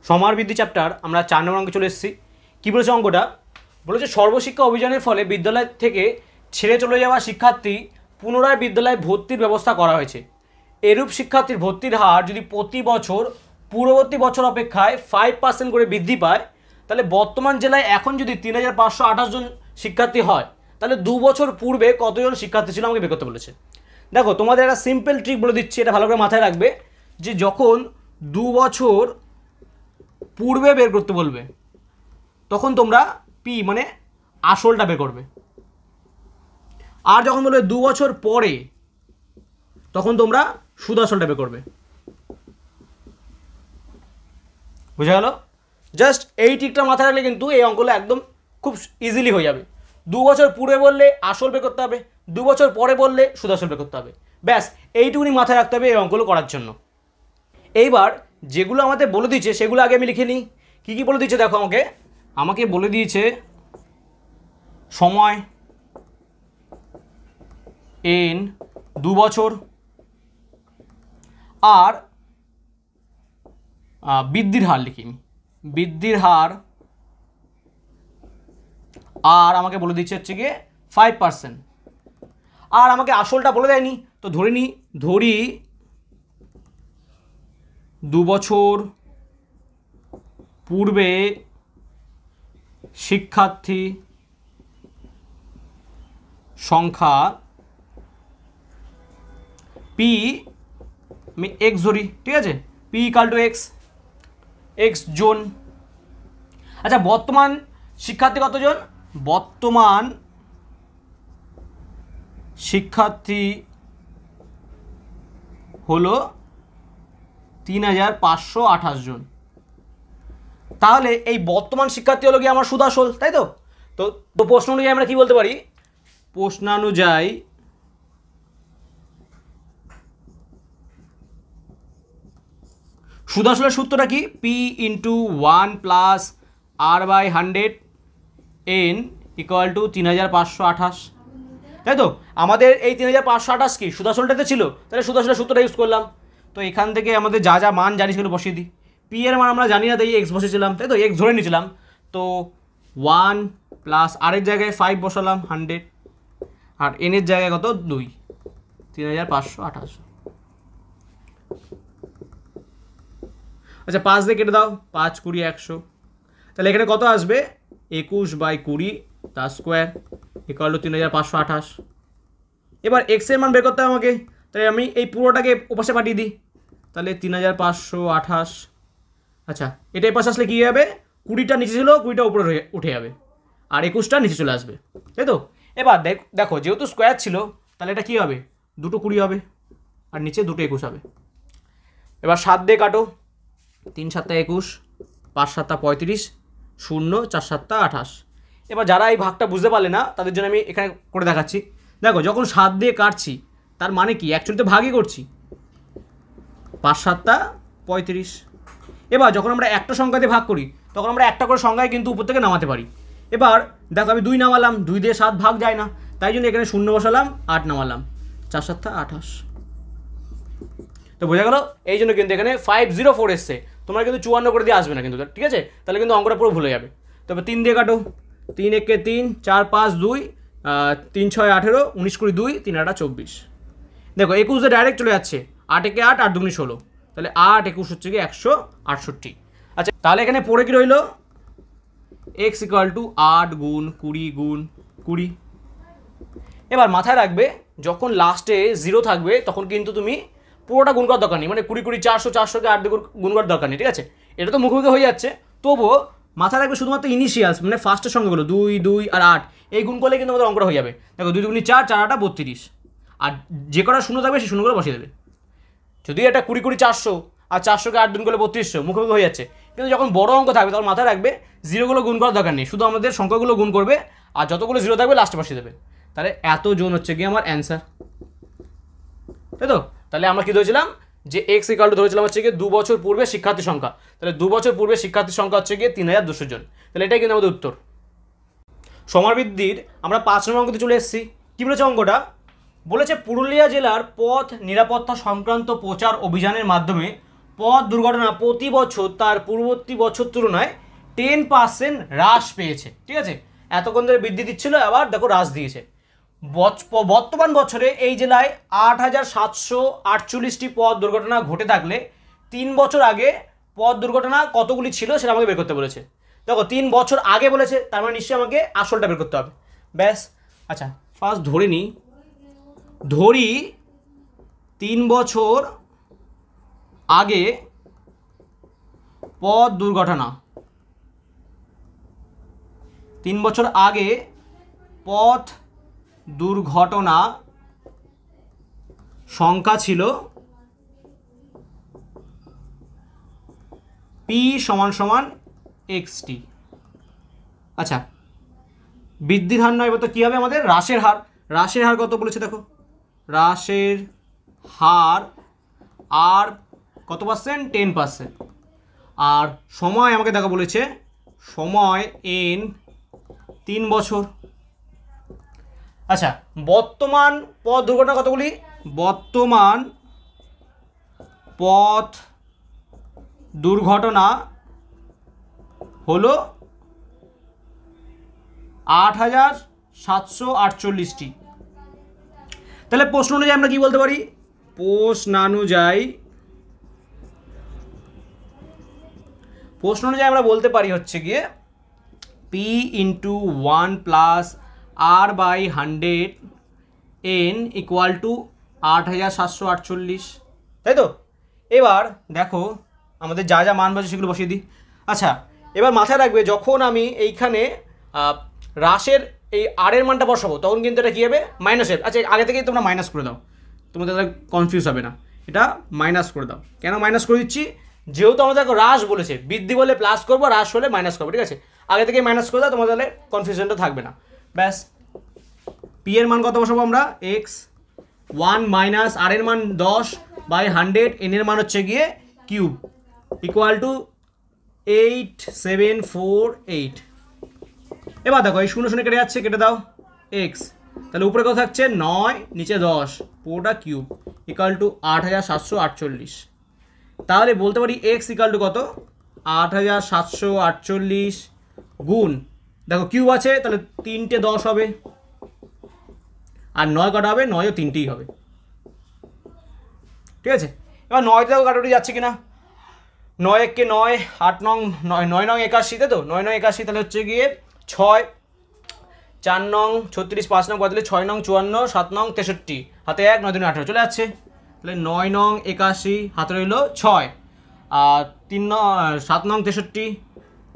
সমার বৃদ্ধি চ্যাপ্টার আমরা 4 নম্বর অঙ্কে চলে এসেছি। কী বলেছে অঙ্কটা? বলেছে সর্বশিক্ষা অভিযানের ফলে বিদ্যালয় থেকে ছেড়ে চলে যাওয়া শিক্ষার্থী পুনরায় বিদ্যালয়ে ভর্তির ব্যবস্থা করা হয়েছে। এরূপ শিক্ষার্থীর ভর্তির হার যদি প্রতি বছর পূর্ববর্তী বছর অপেক্ষায় 5% করে বৃদ্ধি পায়, তাহলে বর্তমান জেলায় এখন যদি 3528 জন শিক্ষার্থী হয়, তাহলে 2 বছর পূর্বে কতজন শিক্ষার্থী ছিল আমাকে বের করতে বলেছে। দেখো তোমাদের একটা সিম্পল ট্রিক বলে দিচ্ছি, এটা ভালো করে মাথায় রাখবে, যে যখন 2 বছর পূর্বে বের করতে বলবে তখন তোমরা পি মানে আসলটা বের করবে, আর যখন বলবে 2 বছর পরে তখন তোমরা সুদ আসলটা বের করবে। বুঝা গেল? জাস্ট এই ট্রিকটা মাথায় রাখলে কিন্তু এই অঙ্কগুলো একদম খুব ইজিলি হয়ে যাবে। 2 বছর পূর্বে বললে আসল বের করতে হবে, 2 বছর পরে বললে সুদ আসল বের করতে হবে, ব্যাস এইটুকুনি মাথায় রাখতে হবে এই অঙ্কগুলো করার জন্য। এইবার যেগুলো আমাদের বলে দিয়েছে সেগুলো আগে আমি লিখে নিই। কী কী বলে দিয়েছে দেখো, আমাকে বলে দিয়েছে সময় এন 2 বছর, আর বৃদ্ধির হার লিখিনি, বৃদ্ধির হার, আর আমাকে বলে দিচ্ছে হচ্ছে গিয়ে 5%, আর আমাকে আসলটা বলে দেয়নি, তো ধরি 2 বছর পূর্বে শিক্ষার্থী সংখ্যা পি, আমি এক্স ধরি, ঠিক আছে, পি ইকাল টু এক্স জন। আচ্ছা বর্তমান শিক্ষার্থী কতজন? বর্তমান শিক্ষার্থী হলো 3528 জন। তাহলে এই বর্তমান শিক্ষার্থী হলো কি আমার সুদ আসল, তাই তো? তো প্রশ্ন অনুযায়ী আমরা কি বলতে পারি? প্রশ্নানুযায়ী সুদ আসলের সূত্রটা কি? P into 1 plus R by 100 N equal to 3528, তাই তো? আমাদের এই 3528 কি সুদ আসলটাতে ছিল, তাহলে সুদ আসলের সূত্রটা ইউজ করলাম। তো এখান থেকে আমাদের যা যা মান জানি সেগুলো বসিয়ে দিই। পি এর মান আমরা জানি না, তাই এক্স বসিয়েছিলাম, তাই তো? এক্স ধরে নিয়েছিলাম, তো 1 প্লাস আর এর জায়গায় 5 বসালাম 100, আর এন এর জায়গায় কত 2, 3528। আচ্ছা 5 দিয়ে কেটে দাও, 5 20 100, তাহলে এখানে কত আসবে? 21/20 তার স্কোয়ার ইকুয়াল টু 3528। এবার এক্স এর মান বের করতে হবে আমাকে, তাই আমি এই পুরোটাকে ওপাশে পাঠিয়ে দিই, তাহলে 3528। আচ্ছা এটা এপাশে আসলে কী হবে? 20টা নিচে ছিল, 20টা উপরে উঠে যাবে, আর 21টা নিচে চলে আসবে, তাই তো? এবার দেখো যেহেতু স্কোয়ার ছিল তাহলে এটা কী হবে? 2 20 হবে, আর নিচে 2 21 হবে। এবার 7 দিয়ে কাটো, 3 7 21, 5 7 35, 0 4 7 28। এবার যারা এই ভাগটা বুঝতে পারলে না তাদের জন্য আমি এখানে করে দেখাচ্ছি। দেখো যখন 7 দিয়ে কাটছি তার মানে কি? অ্যাকচুয়ালি তো ভাগই করছি, 5 7 35। এবার যখন আমরা একটা সংখ্যা দিয়ে ভাগ করি তখন আমরা একটা করে সংখ্যায় কিন্তু উপর থেকে নামাতে পারি। এবার দেখো আমি 2 নামালাম, 2 দিয়ে 7 ভাগ যায় না, তাই জন্য এখানে 0 বসালাম, 8 নামালাম, 4 7 28। তো বোঝা গেল? এই জন্য কিন্তু এখানে 504 এসছে, তোমরা কিন্তু 54 করে দিয়ে আসবে না কিন্তু, ঠিক আছে? তাহলে কিন্তু অঙ্কটা পুরো ভুল হয়ে যাবে। তবে 3 দিয়ে কাটো, 3 1 3, 4 5 2, 3 6 18, 19 20 2, 3 8 24। দেখো 21 দিয়ে ডাইরেক্ট চলে যাচ্ছে, 8 1 8, 8 2 16, তাহলে 8 21 হচ্ছে কি 168। আচ্ছা তাহলে এখানে পড়ে কি রইল? এক্স ইকুয়াল টু 8 গুণ 20 গুণ 20। এবার মাথায় রাখবে যখন লাস্টে 0 থাকবে তখন কিন্তু তুমি পুরোটা গুণ করার দরকার নেই, মানে 20 20 400 400কে 8 দিয়ে গুণ করার দরকার নেই, ঠিক আছে? এটা তো মুখোমুখি হয়ে যাচ্ছে, তবুও মাথায় রাখবে শুধুমাত্র ইনিশিয়ালস মানে ফার্স্টের সংখ্যাগুলো 2 2 আর 8 এই গুণ করলে কিন্তু আমাদের অঙ্কটা হয়ে যাবে। দেখো 2 2 4, 4 8 32, আর যে কটা শূন্য থাকবে সেই শূন্যগুলো বসিয়ে দেবে। যদি এটা 20 20 400 আর 400কে 8 গুণ করলে 3200, মুখোমুখি হয়ে যাচ্ছে। কিন্তু যখন বড় অঙ্ক থাকবে তখন মাথায় রাখবে জিরোগুলো গুণ করার দরকার নেই, শুধু আমাদের সংখ্যাগুলো গুণ করবে আর যতগুলো জিরো থাকবে লাস্টে বসিয়ে দেবে। তাহলে এত জন হচ্ছে কি আমার অ্যান্সার, তাই তো? তাহলে আমরা কি ধরেছিলাম? যে এক্স ইকুয়াল টু ধরেছিলাম হচ্ছে গিয়ে 2 বছর পূর্বে শিক্ষার্থী সংখ্যা, তাহলে 2 বছর পূর্বে শিক্ষার্থীর সংখ্যা হচ্ছে গিয়ে 3200 জন। তাহলে এটাই কিন্তু আমাদের উত্তর। সমাবৃদ্ধির আমরা 5 নম্বর অঙ্কতে চলে এসেছি। কী বলেছে অঙ্কটা? বলেছে পুরুলিয়া জেলার পথ নিরাপত্তা সংক্রান্ত প্রচার অভিযানের মাধ্যমে পথ দুর্ঘটনা প্রতি বছর তার পূর্ববর্তী বছর তুলনায় 10% হ্রাস পেয়েছে। ঠিক আছে, এতক্ষণ ধরে বৃদ্ধি দিচ্ছিল, আবার দেখো হ্রাস দিয়েছে। বর্তমান বছরে এই জেলায় 8748টি পথ দুর্ঘটনা ঘটে থাকলে 3 বছর আগে পথ দুর্ঘটনা কতগুলি ছিল সেটা আমাকে বের করতে বলেছে। দেখো 3 বছর আগে বলেছে, তার মানে নিশ্চয়ই আমাকে আসলটা বের করতে হবে। ব্যাস, আচ্ছা ফার্স্ট ধরি 3 বছর আগে পথ দুর্ঘটনা, 3 বছর আগে পথ দুর্ঘটনা সংখ্যা ছিল P = XT। আচ্ছা, বৃদ্ধির হার নয়, এবার তো কী হবে আমাদের হ্রাসের হার। হ্রাসের হার কত বলেছে দেখো, হ্রাসের হার আর কত পার্সেন্ট, 10%। আর সময় আমাকে দেখো বলেছে সময় N 3 বছর। আচ্ছা, বর্তমান পথ দুর্ঘটনা কতগুলি, বর্তমান পথ দুর্ঘটনা হলো 8748টি। তাহলে প্রশ্ন অনুযায়ী আমরা কি বলতে পারি, প্রশ্ন অনুযায়ী আমরা বলতে পারি হচ্ছে গিয়ে P × 1 + R/100 N = 8748, তাই তো। এবার দেখো আমাদের যা যা মান বসে সেগুলো বসিয়ে দিই। আচ্ছা, এবার মাথায় রাখবে যখন আমি এইখানে হ্রাসের এই আর এর মানটা বসাবো তখন কিন্তু এটা কী হবে, মাইনাস হবে। আচ্ছা, আগে থেকেই তোমরা মাইনাস করে দাও, তোমাদের কনফিউজ হবে না, এটা মাইনাস করে দাও। কেন মাইনাস করে দিচ্ছি, যেহেতু আমাদের হ্রাস বলেছে, বৃদ্ধি বলে প্লাস করবো, হ্রাস হলে মাইনাস করবো। ঠিক আছে, আগে থেকে মাইনাস করে দাও, তোমাদের তাহলে কনফিউশনটা থাকবে না। ব্যাস, পি এর মান কত বসাবো আমরা, x, 1 - আর এর মান 10/100, এন এর মান হচ্ছে গিয়ে কিউব = 8748। এবার দেখো এই 0 0 কেটে যাচ্ছে, কেটে দাও x, তাহলে উপরে কত থাকছে 9, নিচে 10, পুরোটা কিউব = 8748। তাহলে বলতে পারি x = কত, 8748 গুণ, দেখো কিউব আছে তাহলে 3টে 10 হবে, আর 9 কাটা হবে, 9 ও 3টেই হবে। ঠিক আছে, এবার 9টাও কাটাটি যাচ্ছে কিনা, 9 × 9 8 9 9 9 81, তাই তো, 9 9 81, তাহলে হচ্ছে গিয়ে 6 4 9 36 5 9 45 6 9 54 7 9 63, হাতে 1 9 2 18 চলে যাচ্ছে। তাহলে 9 9 81 হাতে রইল 6, আর 3 7 9 63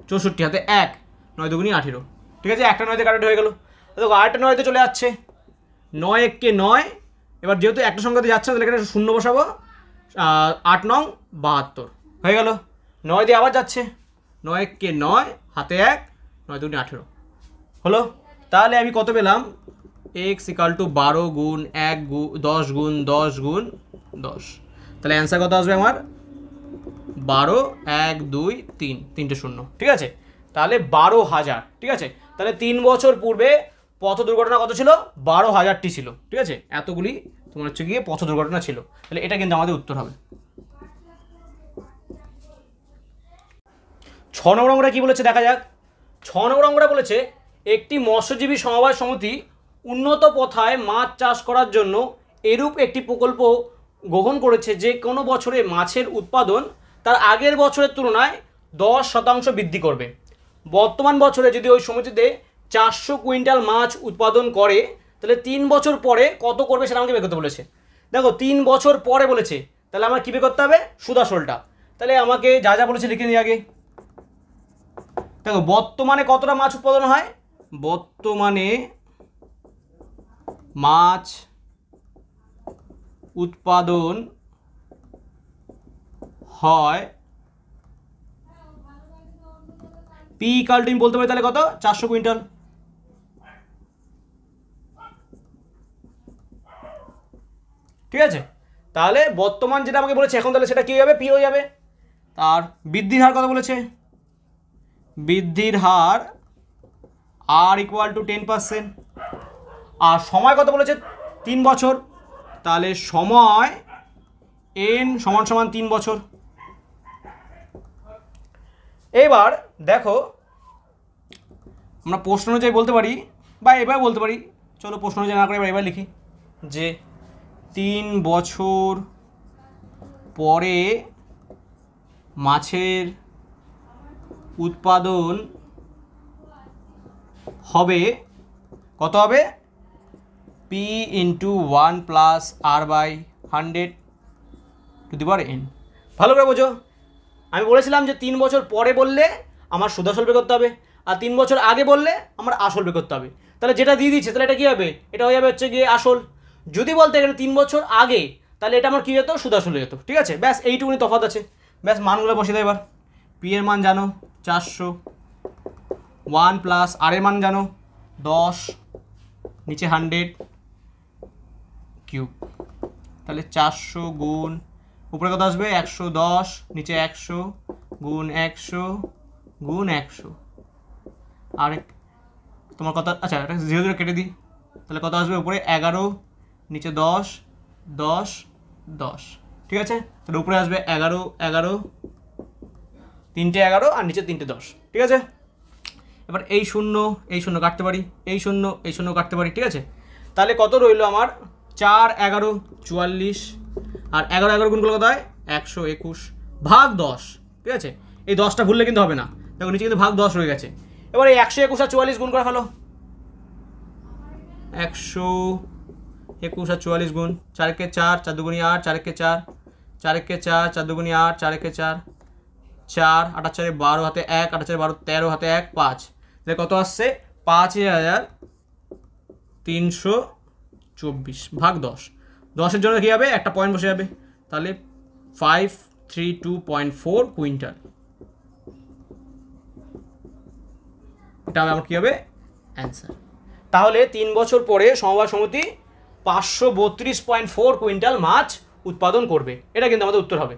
64, হাতে 1 9 2 18। ঠিক আছে, একটা 9তে কাটাটি হয়ে গেল। দেখো আরেকটা 9তে চলে যাচ্ছে, 9 1 × 9, এবার যেহেতু একটা সংখ্যাতে যাচ্ছে তাহলে এখানে 0 বসাবো, 8 9 72 হয়ে গেল। 9 দিয়ে আবার যাচ্ছে, 9 1 × 9, হাতে 1 9 2 18 হলো। তাহলে আমি কত পেলাম, x = 12 গুণ 1 10 গুণ 10 গুণ 10। তাহলে অ্যান্সার কত আসবে আমার, 12 1 2 3 3টে 0। ঠিক আছে, তাহলে 12,000। ঠিক আছে, তাহলে 3 বছর পূর্বে পথ দুর্ঘটনা কত ছিল, 12,000টি ছিল। ঠিক আছে, এতগুলি তোমার হচ্ছে গিয়ে পথ দুর্ঘটনা ছিল। তাহলে এটা কিন্তু আমাদের উত্তর হবে। 6 নম্বর অঙ্কটা কী বলেছে দেখা যাক। 6 নম্বর অঙ্কটা বলেছে একটি মৎস্যজীবী সমবায় সমিতি উন্নত পথায় মাছ চাষ করার জন্য এরূপ একটি প্রকল্প গ্রহণ করেছে যে কোনো বছরে মাছের উৎপাদন তার আগের বছরের তুলনায় 10% বৃদ্ধি করবে। বর্তমান বছরে যদি ওই সমিতিতে 400 কুইন্টাল মাছ উৎপাদন করে তাহলে 3 বছর পরে কত করবে সেটা আমাকে বের করতে বলেছে। দেখো 3 বছর পরে বলেছে, তাহলে আমার কী বের করতে হবে, সুদাসলটা। তাহলে আমাকে যা যা বলেছে লিখে নিই আগে। দেখো বর্তমানে কতটা মাছ উৎপাদন হয়, বর্তমানে মাছ উৎপাদন হয় P = বলতে পারি তাহলে কত, 400 কুইন্টাল। ঠিক আছে, তাহলে বর্তমান যেটা আমাকে বলেছে এখন, তাহলে সেটা কী হয়ে যাবে, P হয়ে যাবে। আর বৃদ্ধির হার কত বলেছে, বৃদ্ধির হার R = 10%। আর সময় কত বলেছে, 3 বছর, তাহলে সময় N = 3 বছর। এবার দেখো আমরা প্রশ্ন অনুযায়ী বলতে পারি বা এবার বলতে পারি, চলো প্রশ্ন অনুযায়ী না করে এবার লিখি যে 3 বছর পরে মাছের উৎপাদন হবে কত হবে, পি ইন্টু 1 প্লাস r/100^n। ভালো করে বোঝো, আমি বলেছিলাম যে 3 বছর পরে বললে আমার সুদ আসল বের করতে হবে, আর 3 বছর আগে বললে আমার আসল বের করতে হবে। তাহলে যেটা দিয়ে দিচ্ছে তাহলে এটা কী হবে, এটা হয়ে যাবে হচ্ছে গিয়ে আসল। যদি বলতে এখানে 3 বছর আগে, তাহলে এটা আমার কী যেত, সুদ আসল হয়ে যেত। ঠিক আছে, ব্যাস এইটুকুনি তফাৎ আছে। ব্যাস মানগুলো বসে দেয়। এবার পি এর মান জানো 400, 1 প্লাস আর এর মান জানো 10, নিচে 100 কিউব, তাহলে 400 গুণ উপরে কত আসবে 110, নিচে 100 গুণ 100 গুণ 100, আর তোমার কত, আচ্ছা এটা 0 0 কেটে দিই, তাহলে কত আসবে উপরে 11, নিচে 10 10 10। ঠিক আছে, তাহলে উপরে আসবে 11 11, 3টে 11 আর নিচে 3টে 10। ঠিক আছে, এবার এই শূন্য কাটতে পারি, এই শূন্য কাটতে পারি। ঠিক আছে, তাহলে কত রইলো আমার 4 11 44, আর 11 11 গুণ করলে কত হয় 121 ভাগ 10। ঠিক আছে, এই 10টা ভুললে কিন্তু হবে না, দেখো নিচে কিন্তু ভাগ 10 রয়ে গেছে। এবার এই 121 আর 44 গুণ করে ফেলো, 121 আর 44 গুণ, 4 কে 4, 4 দুগুণি 8, 4 কে 4, 4 কে 4, 4 দুগুণি 8, 4 কে 4, 4 8 4 12 হাতে 1, 8 4 12 13 হাতে 1 5, তাহলে কত আসছে 5324 ভাগ 10। 10-এর জন্য কী হবে, একটা পয়েন্ট বসে যাবে, তাহলে 532.4 কুইন্টাল। এটা হবে আমার কী হবে অ্যান্সার। তাহলে 3 বছর পরে সমবায় সমিতি 532.4 কুইন্টাল মাছ উৎপাদন করবে, এটা কিন্তু আমাদের উত্তর হবে।